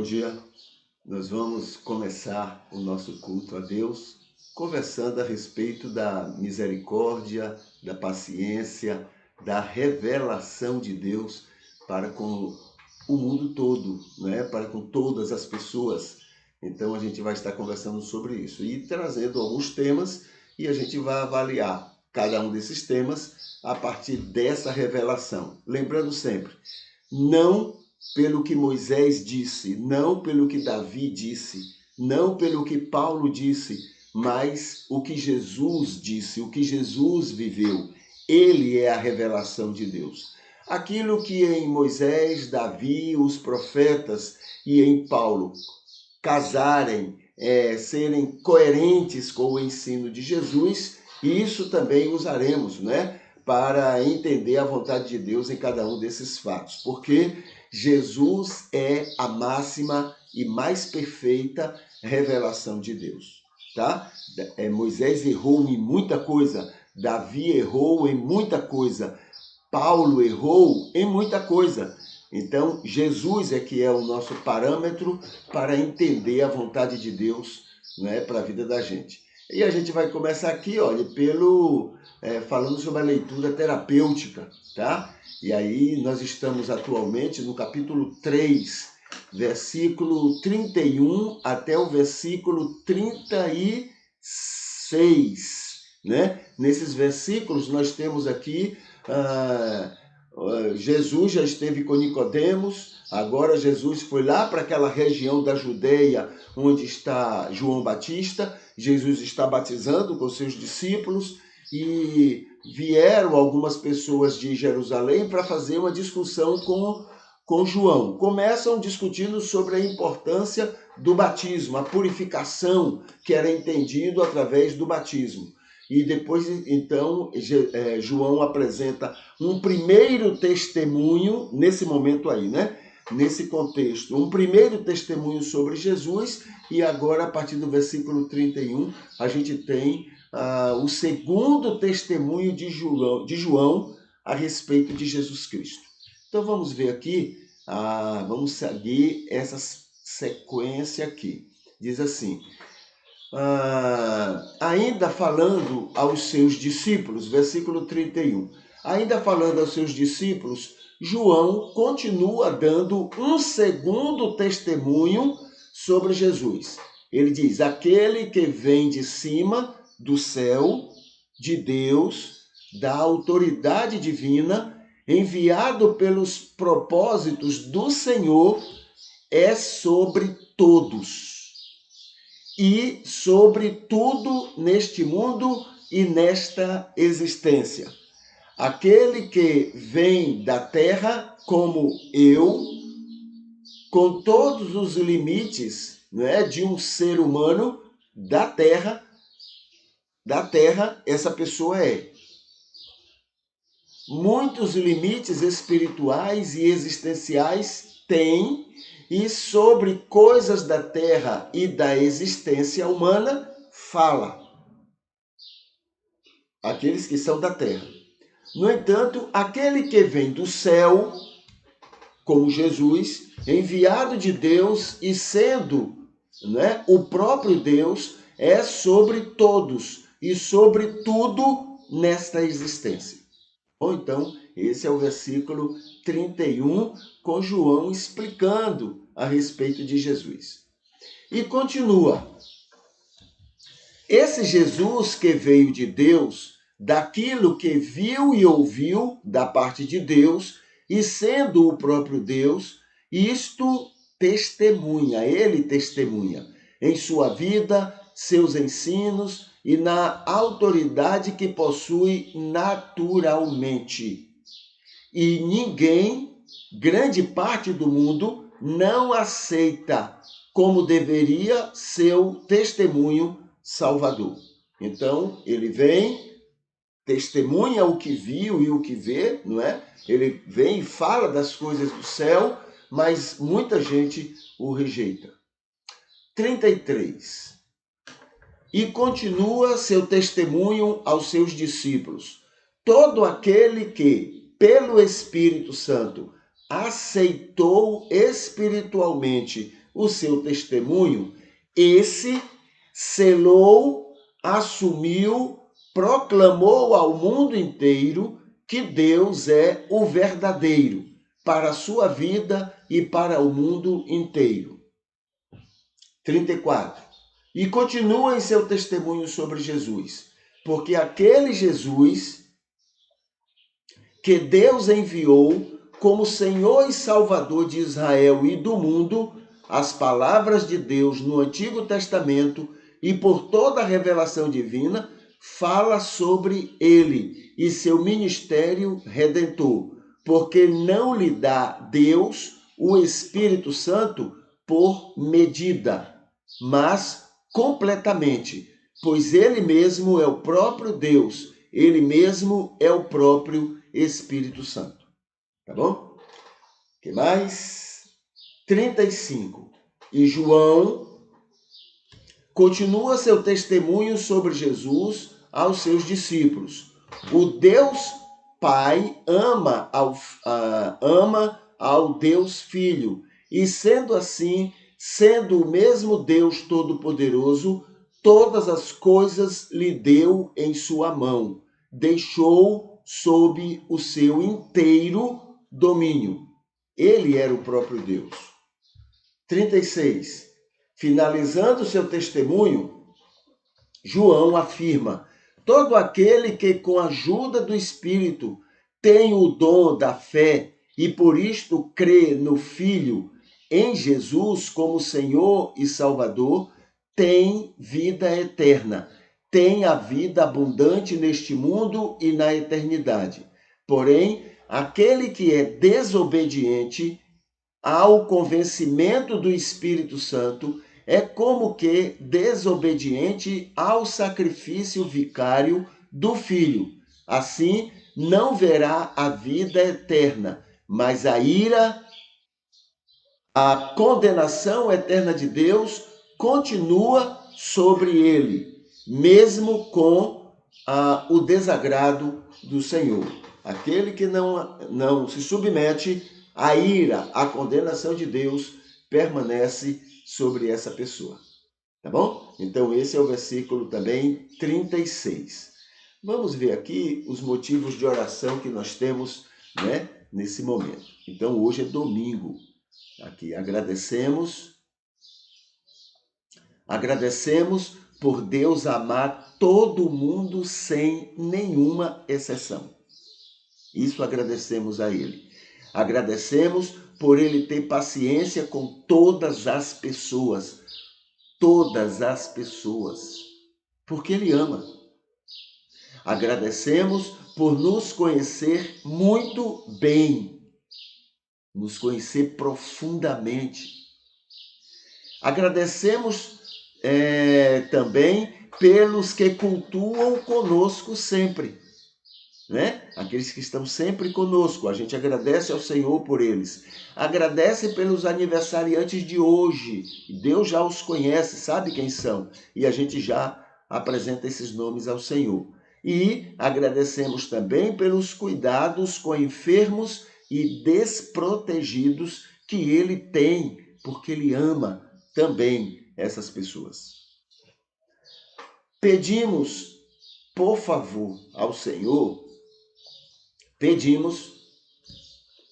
dia. Nós vamos começar o nosso culto a Deus conversando a respeito da misericórdia, da paciência, da revelação de Deus para com o mundo todo, né? Para com todas as pessoas. Então a gente vai estar conversando sobre isso e trazendo alguns temas e a gente vai avaliar cada um desses temas a partir dessa revelação. Lembrando sempre, não pelo que Moisés disse, não pelo que Davi disse, não pelo que Paulo disse, mas o que Jesus disse, o que Jesus viveu. Ele é a revelação de Deus. Aquilo que em Moisés, Davi, os profetas e em Paulo casarem, serem coerentes com o ensino de Jesus, e isso também usaremos, né, para entender a vontade de Deus em cada um desses fatos, porque Jesus é a máxima e mais perfeita revelação de Deus, tá? Moisés errou em muita coisa, Davi errou em muita coisa, Paulo errou em muita coisa. Então, Jesus é que é o nosso parâmetro para entender a vontade de Deus, né, para a vida da gente. E a gente vai começar aqui, olha, falando sobre a leitura terapêutica, tá? E aí nós estamos atualmente no capítulo 3, versículo 31 até o versículo 36, né? Nesses versículos nós temos aqui Jesus já esteve com Nicodemos, agora Jesus foi lá para aquela região da Judeia onde está João Batista. Jesus está batizando com seus discípulos e vieram algumas pessoas de Jerusalém para fazer uma discussão com João. Começam discutindo sobre a importância do batismo, a purificação que era entendido através do batismo. E depois, então, João apresenta um primeiro testemunho, nesse momento aí, né? Nesse contexto, um primeiro testemunho sobre Jesus, e agora, a partir do versículo 31, a gente tem o segundo testemunho de João a respeito de Jesus Cristo. Então, vamos ver aqui, vamos seguir essa sequência aqui. Diz assim: ainda falando aos seus discípulos, versículo 31, ainda falando aos seus discípulos, João continua dando um segundo testemunho sobre Jesus. Ele diz: aquele que vem de cima do céu, de Deus, da autoridade divina, enviado pelos propósitos do Senhor, é sobre todos e sobre tudo neste mundo e nesta existência. Aquele que vem da terra como eu, com todos os limites, né, de um ser humano da terra, essa pessoa é. Muitos limites espirituais e existenciais tem, e sobre coisas da terra e da existência humana fala. Aqueles que são da terra. No entanto, aquele que vem do céu, como Jesus, enviado de Deus e sendo, né, o próprio Deus, é sobre todos e sobre tudo nesta existência. Bom, então, esse é o versículo 31, com João explicando a respeito de Jesus. E continua: esse Jesus que veio de Deus, daquilo que viu e ouviu da parte de Deus, e sendo o próprio Deus, isto testemunha, ele testemunha em sua vida, seus ensinos e na autoridade que possui naturalmente. E ninguém, grande parte do mundo, não aceita como deveria seu testemunho salvador. Então, ele vem, testemunha o que viu e o que vê, não é? Ele vem e fala das coisas do céu, mas muita gente o rejeita. 33. E continua seu testemunho aos seus discípulos. Todo aquele que, pelo Espírito Santo, aceitou espiritualmente o seu testemunho, esse selou, assumiu, proclamou ao mundo inteiro que Deus é o verdadeiro para a sua vida e para o mundo inteiro. 34. E continua em seu testemunho sobre Jesus, porque aquele Jesus que Deus enviou como Senhor e Salvador de Israel e do mundo, as palavras de Deus no Antigo Testamento e por toda a revelação divina, fala sobre ele e seu ministério redentor, porque não lhe dá Deus o Espírito Santo por medida, mas completamente, pois ele mesmo é o próprio Deus, ele mesmo é o próprio Espírito Santo. Tá bom? O que mais? 35. E João continua seu testemunho sobre Jesus aos seus discípulos. O Deus Pai ama ao Deus Filho, e sendo assim, sendo o mesmo Deus Todo-Poderoso, todas as coisas lhe deu em sua mão, deixou sob o seu inteiro domínio. Ele era o próprio Deus. 36. Finalizando seu testemunho, João afirma: todo aquele que com a ajuda do Espírito tem o dom da fé e por isto crê no Filho, em Jesus como Senhor e Salvador, tem vida eterna, tem a vida abundante neste mundo e na eternidade. Porém, aquele que é desobediente ao convencimento do Espírito Santo é como que desobediente ao sacrifício vicário do Filho. Assim, não verá a vida eterna, mas a ira, a condenação eterna de Deus continua sobre ele, mesmo com o desagrado do Senhor. Aquele que não se submete à ira, à condenação de Deus, permanece sobre essa pessoa. Tá bom? Então, esse é o versículo também 36. Vamos ver aqui os motivos de oração que nós temos, né, nesse momento. Então, hoje é domingo. Aqui, agradecemos por Deus amar todo mundo sem nenhuma exceção. Isso agradecemos a Ele. Agradecemos por Ele ter paciência com todas as pessoas, porque Ele ama. Agradecemos por nos conhecer muito bem, nos conhecer profundamente. Agradecemos também pelos que cultuam conosco sempre, né? Aqueles que estão sempre conosco, a gente agradece ao Senhor por eles. Agradece pelos aniversariantes de hoje. Deus já os conhece, sabe quem são, e a gente já apresenta esses nomes ao Senhor. E agradecemos também pelos cuidados com enfermos e desprotegidos que Ele tem, porque Ele ama também essas pessoas. Pedimos, por favor, ao Senhor,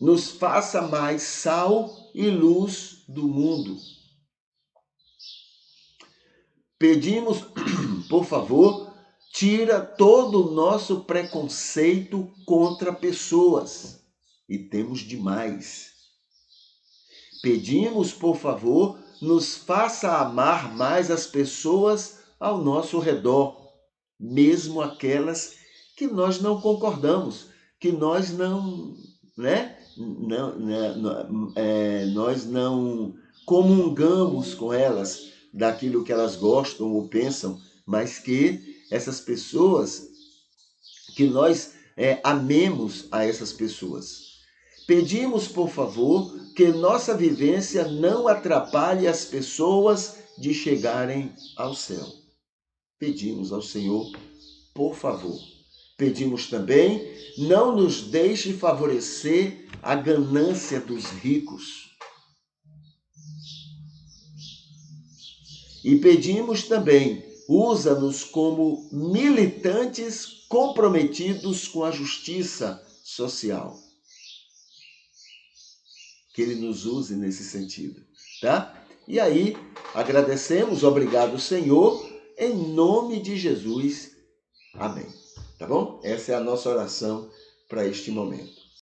nos faça mais sal e luz do mundo. Pedimos, por favor, tira todo o nosso preconceito contra pessoas, e temos demais. Pedimos, por favor, nos faça amar mais as pessoas ao nosso redor, mesmo aquelas que nós não concordamos, que nós nós não comungamos com elas daquilo que elas gostam ou pensam, mas que essas pessoas, que nós amemos a essas pessoas. Pedimos, por favor, que nossa vivência não atrapalhe as pessoas de chegarem ao céu. Pedimos ao Senhor, por favor. Pedimos também, não nos deixe favorecer a ganância dos ricos. E pedimos também, usa-nos como militantes comprometidos com a justiça social. Que Ele nos use nesse sentido, tá? E aí, agradecemos, obrigado, Senhor, em nome de Jesus. Amém. Tá bom? Essa é a nossa oração para este momento.